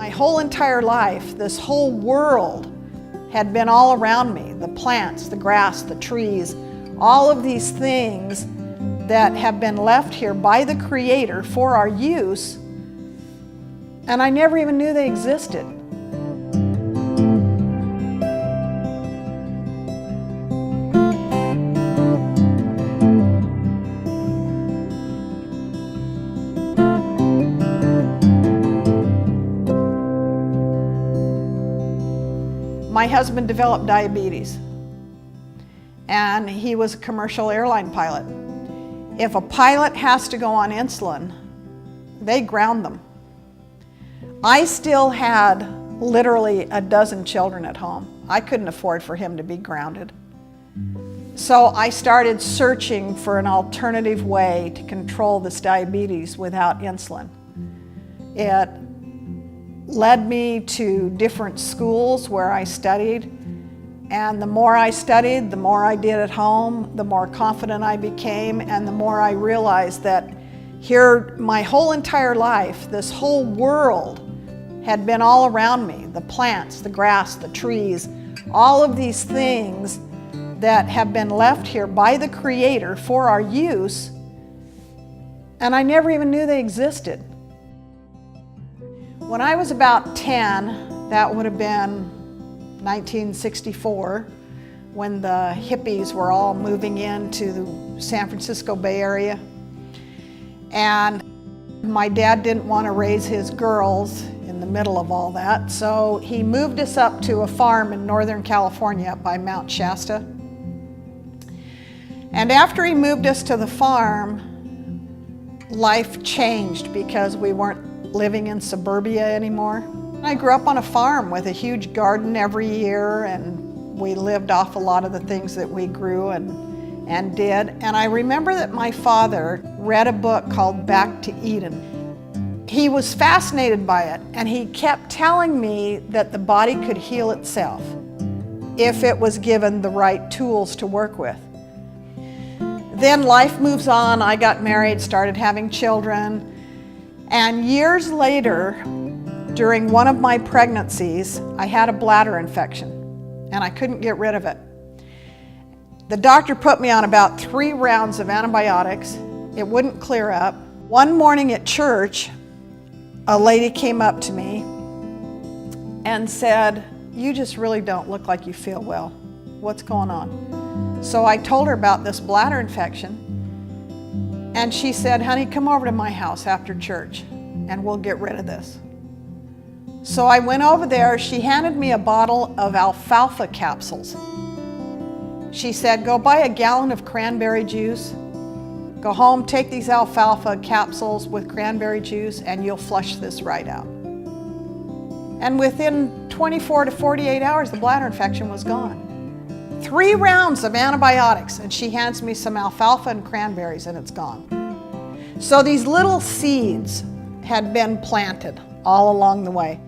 My whole entire life, this whole world had been all around me. The plants, the grass, the trees, all of these things that have been left here by the Creator for our use, and I never even knew they existed. My husband developed diabetes, and he was a commercial airline pilot. If a pilot has to go on insulin, they ground them. I still had literally a dozen children at home. I couldn't afford for him to be grounded. So I started searching for an alternative way to control this diabetes without insulin. It led me to different schools where I studied, and the more I studied, the more I did at home, the more confident I became, and the more I realized that here, my whole entire life, this whole world had been all around me. The plants, the grass, the trees, all of these things that have been left here by the Creator for our use, and I never even knew they existed. When I was about 10, that would have been 1964, when the hippies were all moving into the San Francisco Bay Area. And my dad didn't want to raise his girls in the middle of all that, so he moved us up to a farm in Northern California up by Mount Shasta. And after he moved us to the farm, life changed because we weren't living in suburbia anymore. I grew up on a farm with a huge garden every year, and we lived off a lot of the things that we grew and did. And I remember that my father read a book called Back to Eden. He was fascinated by it, and he kept telling me that the body could heal itself if it was given the right tools to work with. Then life moves on. I got married, started having children. And years later, during one of my pregnancies, I had a bladder infection, and I couldn't get rid of it. The doctor put me on about 3 rounds of antibiotics. It wouldn't clear up. One morning at church, a lady came up to me and said, "You just really don't look like you feel well. What's going on?" So I told her about this bladder infection. And she said, "Honey, come over to my house after church and we'll get rid of this." So I went over there. She handed me a bottle of alfalfa capsules. She said, "Go buy a gallon of cranberry juice. Go home, take these alfalfa capsules with cranberry juice, and you'll flush this right out." And within 24 to 48 hours, the bladder infection was gone. 3 rounds of antibiotics, and she hands me some alfalfa and cranberries, and it's gone. So these little seeds had been planted all along the way.